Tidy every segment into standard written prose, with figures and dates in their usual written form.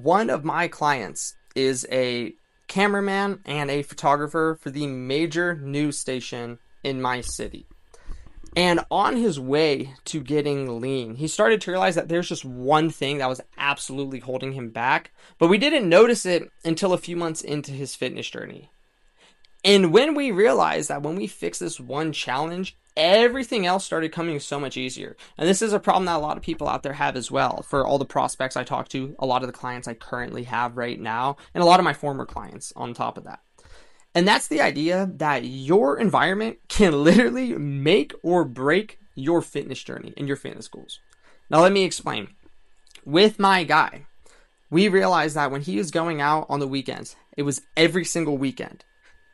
one of my clients is a cameraman and a photographer for the major news station in my city. And on his way to getting lean, he started to realize that there's just one thing that was absolutely holding him back, but we didn't notice it until a few months into his fitness journey. And when we realized that when we fixed this one challenge, everything else started coming so much easier. And this is a problem that a lot of people out there have as well. For all the prospects I talk to, a lot of the clients I currently have right now, and a lot of my former clients on top of that. And that's the idea that your environment can literally make or break your fitness journey and your fitness goals. Now, let me explain. With my guy, we realized that when he was going out on the weekends, it was every single weekend.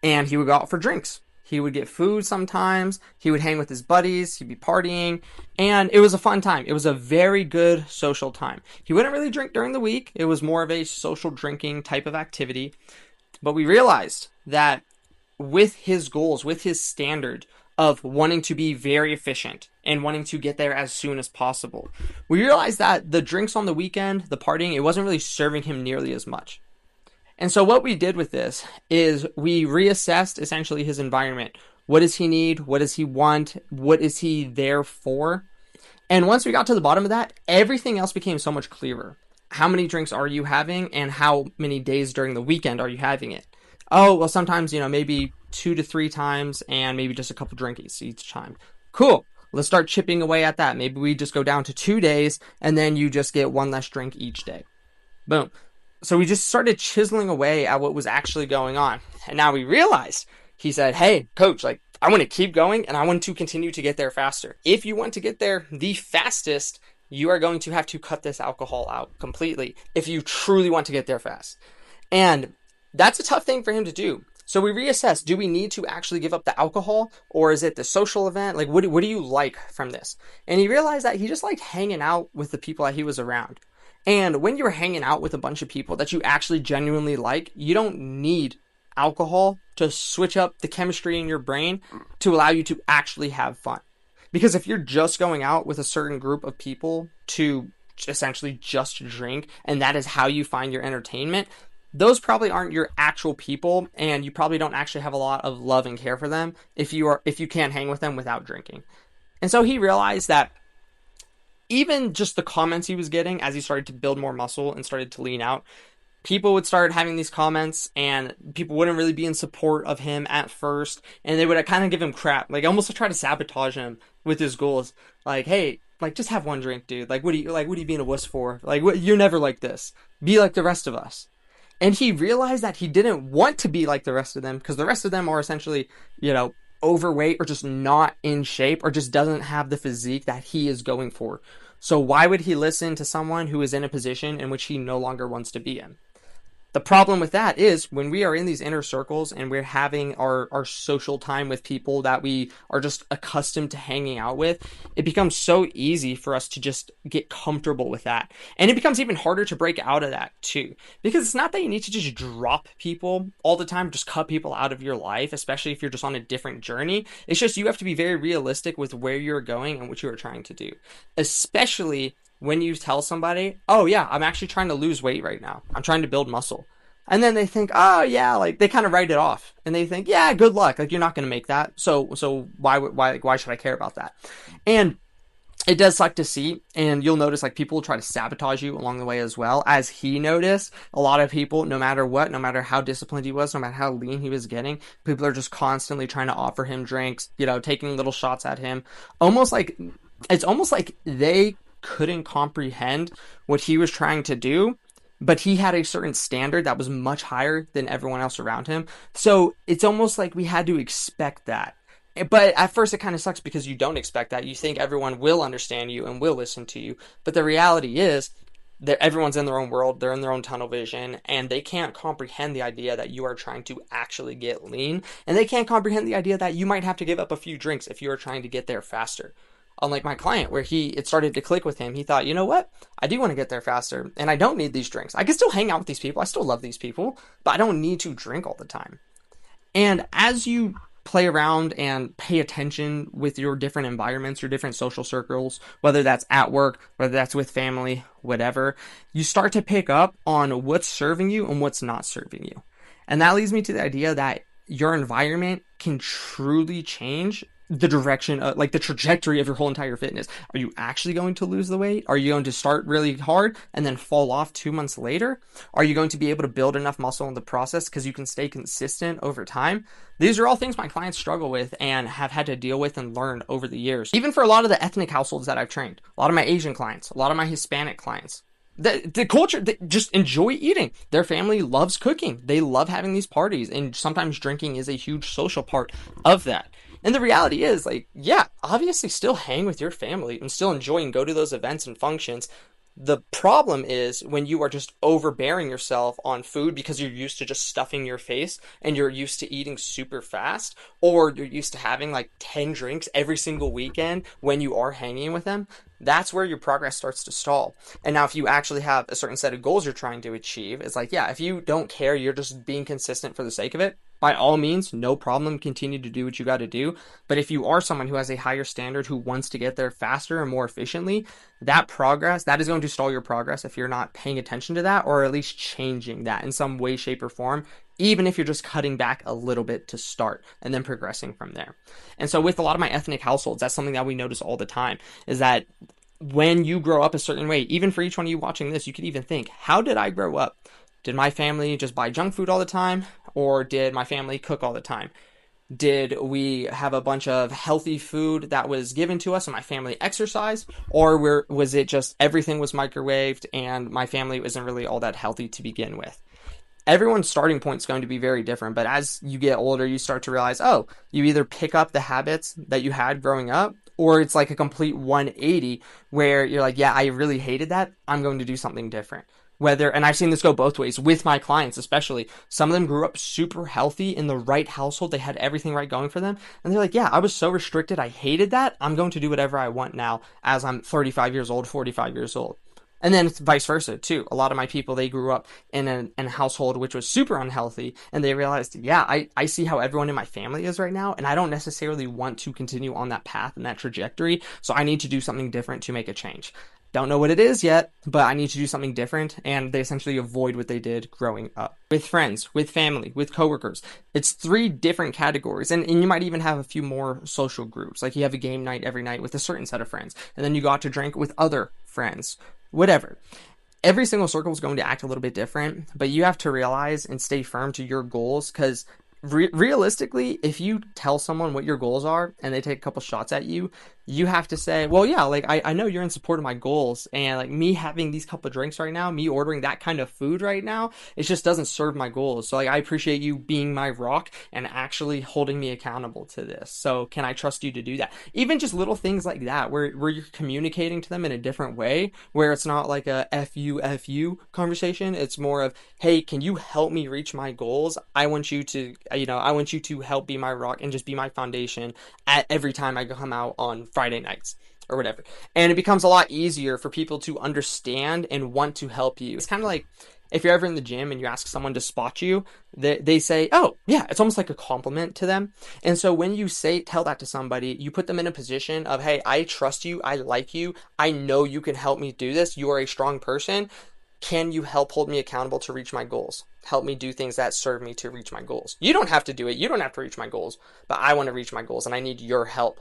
And he would go out for drinks. He would get food sometimes. He would hang with his buddies. He'd be partying. And it was a fun time. It was a very good social time. He wouldn't really drink during the week. It was more of a social drinking type of activity. But we realized that with his goals, with his standard of wanting to be very efficient and wanting to get there as soon as possible, we realized that the drinks on the weekend, the partying, it wasn't really serving him nearly as much. And so what we did with this is we reassessed essentially his environment. What does he need? What does he want? What is he there for? And once we got to the bottom of that, everything else became so much clearer. How many drinks are you having, and how many days during the weekend are you having it? Oh, well, sometimes, maybe 2 to 3 times and maybe just a couple drinkies each time. Cool. Let's start chipping away at that. Maybe we just go down to 2 days and then you just get 1 less drink each day. Boom. So we just started chiseling away at what was actually going on. And now we realized, he said, hey, coach, I want to keep going and I want to continue to get there faster. If you want to get there the fastest, you are going to have to cut this alcohol out completely if you truly want to get there fast. And that's a tough thing for him to do. So we reassess, do we need to actually give up the alcohol, or is it the social event? What do you like from this? And he realized that he just liked hanging out with the people that he was around. And when you're hanging out with a bunch of people that you actually genuinely like, you don't need alcohol to switch up the chemistry in your brain to allow you to actually have fun. Because if you're just going out with a certain group of people to essentially just drink, and that is how you find your entertainment, those probably aren't your actual people, and you probably don't actually have a lot of love and care for them if you can't hang with them without drinking. And so he realized that even just the comments he was getting as he started to build more muscle and started to lean out, people would start having these comments and people wouldn't really be in support of him at first, and they would kind of give him crap, almost to try to sabotage him with his goals. Hey, just have 1 drink, dude. What are you being a wuss for? You're never like this. Be like the rest of us. And he realized that he didn't want to be like the rest of them, because the rest of them are essentially, overweight or just not in shape or just doesn't have the physique that he is going for. So why would he listen to someone who is in a position in which he no longer wants to be in? The problem with that is when we are in these inner circles and we're having our social time with people that we are just accustomed to hanging out with, it becomes so easy for us to just get comfortable with that. And it becomes even harder to break out of that too. Because it's not that you need to just drop people all the time, just cut people out of your life, especially if you're just on a different journey. It's just you have to be very realistic with where you're going and what you are trying to do. Especially when you tell somebody, oh yeah, I'm actually trying to lose weight right now. I'm trying to build muscle. And then they think, oh yeah, they kind of write it off. And they think, yeah, good luck. You're not going to make that. So why should I care about that? And it does suck to see. And you'll notice people will try to sabotage you along the way as well. As he noticed, a lot of people, no matter what, no matter how disciplined he was, no matter how lean he was getting, people are just constantly trying to offer him drinks, taking little shots at him. It's almost like they couldn't comprehend what he was trying to do, but he had a certain standard that was much higher than everyone else around him. So it's almost like we had to expect that. But at first it kind of sucks because you don't expect that. You think everyone will understand you and will listen to you. But the reality is that everyone's in their own world, they're in their own tunnel vision, and they can't comprehend the idea that you are trying to actually get lean. And they can't comprehend the idea that you might have to give up a few drinks if you are trying to get there faster. Unlike my client, where it started to click with him. He thought, you know what? I do want to get there faster, and I don't need these drinks. I can still hang out with these people. I still love these people, but I don't need to drink all the time. And as you play around and pay attention with your different environments, your different social circles, whether that's at work, whether that's with family, whatever, you start to pick up on what's serving you and what's not serving you. And that leads me to the idea that your environment can truly change the direction of, like, the trajectory of your whole entire fitness. Are you actually going to lose the weight? Are you going to start really hard and then fall off 2 months later? Are you going to be able to build enough muscle in the process because you can stay consistent over time? These are all things my clients struggle with and have had to deal with and learn over the years. Even for a lot of the ethnic households that I've trained, a lot of my Asian clients, a lot of my Hispanic clients, the culture, they just enjoy eating. Their family loves cooking. They love having these parties, and sometimes drinking is a huge social part of that. And the reality is, like, yeah, obviously still hang with your family and still enjoy and go to those events and functions. The problem is when you are just overbearing yourself on food because you're used to just stuffing your face and you're used to eating super fast, or you're used to having like 10 drinks every single weekend when you are hanging with them. That's where your progress starts to stall. And now if you actually have a certain set of goals you're trying to achieve, it's like, yeah, if you don't care, you're just being consistent for the sake of it, by all means, no problem, continue to do what you got to do. But if you are someone who has a higher standard, who wants to get there faster and more efficiently, that progress, that is going to stall your progress if you're not paying attention to that, or at least changing that in some way, shape, or form, even if you're just cutting back a little bit to start and then progressing from there. And so with a lot of my ethnic households, that's something that we notice all the time, is that when you grow up a certain way, even for each one of you watching this, you could even think, how did I grow up? Did my family just buy junk food all the time? Or did my family cook all the time? Did we have a bunch of healthy food that was given to us and my family exercised? Or was it just everything was microwaved and my family wasn't really all that healthy to begin with? Everyone's starting point is going to be very different, but as you get older, you start to realize, oh, you either pick up the habits that you had growing up, or it's like a complete 180 where you're like, yeah, I really hated that. I'm going to do something different. And I've seen this go both ways with my clients, especially. Some of them grew up super healthy in the right household. They had everything right going for them. And they're like, yeah, I was so restricted. I hated that. I'm going to do whatever I want now as I'm 35 years old, 45 years old. And then it's vice versa too. A lot of my people, they grew up in a household which was super unhealthy, and they realized, yeah, I see how everyone in my family is right now, and I don't necessarily want to continue on that path and that trajectory, so I need to do something different to make a change. Don't know what it is yet, but I need to do something different, and they essentially avoid what they did growing up. With friends, with family, with coworkers, it's 3 different categories, and you might even have a few more social groups, like you have a game night every night with a certain set of friends, and then you go out to drink with other friends, whatever. Every single circle is going to act a little bit different, but you have to realize and stay firm to your goals, because realistically, if you tell someone what your goals are and they take a couple shots at you, you have to say, well, yeah, like, I know you're in support of my goals, and like me having these couple drinks right now, me ordering that kind of food right now, it just doesn't serve my goals. So like, I appreciate you being my rock and actually holding me accountable to this. So can I trust you to do that? Even just little things like that, where you're communicating to them in a different way, where it's not like a F you conversation. It's more of, hey, can you help me reach my goals? I want you to help be my rock and just be my foundation at every time I come out on Friday nights or whatever. And it becomes a lot easier for people to understand and want to help you. It's kind of like if you're ever in the gym and you ask someone to spot you, they say, oh, yeah, it's almost like a compliment to them. And so when you tell that to somebody, you put them in a position of, hey, I trust you, I like you, I know you can help me do this, you are a strong person. Can you help hold me accountable to reach my goals? Help me do things that serve me to reach my goals. You don't have to do it. You don't have to reach my goals, but I want to reach my goals and I need your help.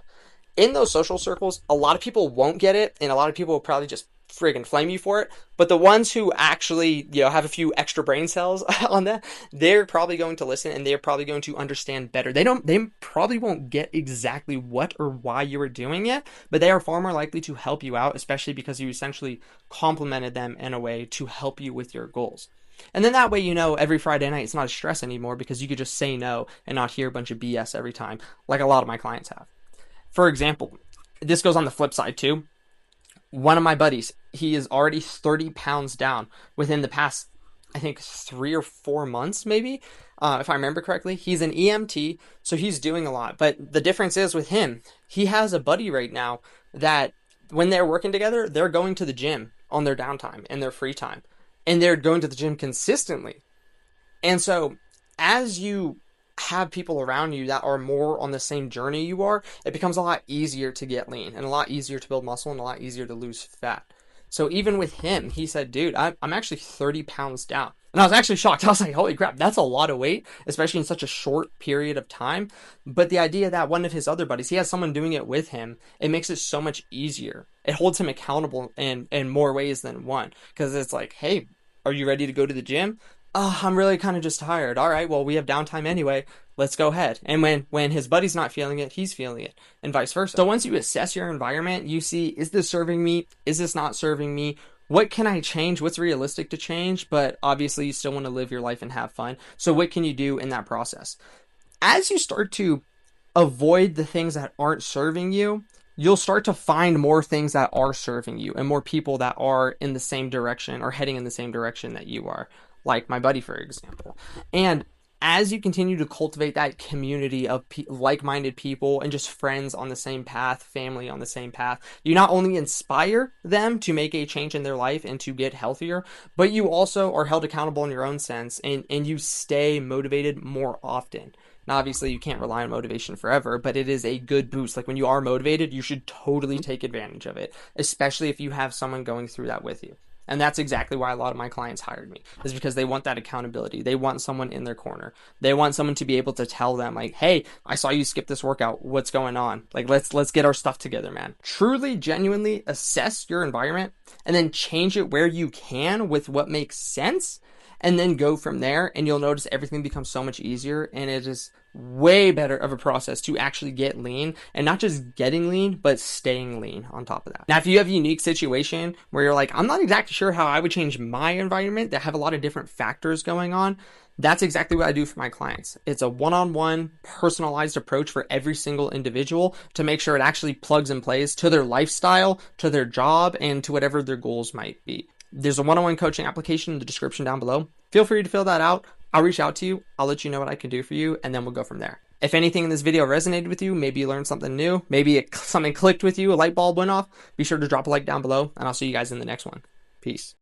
In those social circles, a lot of people won't get it, and a lot of people will probably just friggin' flame you for it. But the ones who actually, have a few extra brain cells on that, they're probably going to listen, and they're probably going to understand better. They probably won't get exactly what or why you are doing it, but they are far more likely to help you out, especially because you essentially complimented them in a way to help you with your goals. And then that way, every Friday night, it's not a stress anymore, because you could just say no and not hear a bunch of BS every time, like a lot of my clients have. For example, this goes on the flip side too. One of my buddies, he is already 30 pounds down within the past, I think, 3 or 4 months, maybe, if I remember correctly. He's an EMT, so he's doing a lot. But the difference is with him, he has a buddy right now that when they're working together, they're going to the gym on their downtime and their free time. And they're going to the gym consistently. And so as you have people around you that are more on the same journey you are, it becomes a lot easier to get lean and a lot easier to build muscle and a lot easier to lose fat. So even with him, he said, dude, I'm actually 30 pounds down. And I was actually shocked. I was like, holy crap, that's a lot of weight, especially in such a short period of time. But the idea that one of his other buddies, he has someone doing it with him, it makes it so much easier. It holds him accountable in more ways than one. Because it's like, hey, are you ready to go to the gym? Oh, I'm really kind of just tired. All right, well, we have downtime anyway. Let's go ahead. And when his buddy's not feeling it, he's feeling it, and vice versa. So once you assess your environment, you see, is this serving me? Is this not serving me? What can I change? What's realistic to change? But obviously, you still want to live your life and have fun. So what can you do in that process? As you start to avoid the things that aren't serving you, you'll start to find more things that are serving you and more people that are in the same direction or heading in the same direction that you are, like my buddy, for example. And as you continue to cultivate that community of like-minded people and just friends on the same path, family on the same path, you not only inspire them to make a change in their life and to get healthier, but you also are held accountable in your own sense, and you stay motivated more often. Now, obviously, you can't rely on motivation forever, but it is a good boost. Like when you are motivated, you should totally take advantage of it, especially if you have someone going through that with you. And that's exactly why a lot of my clients hired me, is because they want that accountability. They want someone in their corner. They want someone to be able to tell them, like, hey, I saw you skip this workout. What's going on? Like, let's get our stuff together, man. Truly, genuinely assess your environment and then change it where you can with what makes sense, and then go from there. And you'll notice everything becomes so much easier, and it is way better of a process to actually get lean, and not just getting lean, but staying lean on top of that. Now, if you have a unique situation where you're like, I'm not exactly sure how I would change my environment, that have a lot of different factors going on, that's exactly what I do for my clients. It's a one-on-one personalized approach for every single individual to make sure it actually plugs and plays to their lifestyle, to their job, and to whatever their goals might be. There's a one-on-one coaching application in the description down below. Feel free to fill that out. I'll reach out to you. I'll let you know what I can do for you, and then we'll go from there. If anything in this video resonated with you, maybe you learned something new, maybe something clicked with you, a light bulb went off, be sure to drop a like down below, and I'll see you guys in the next one. Peace.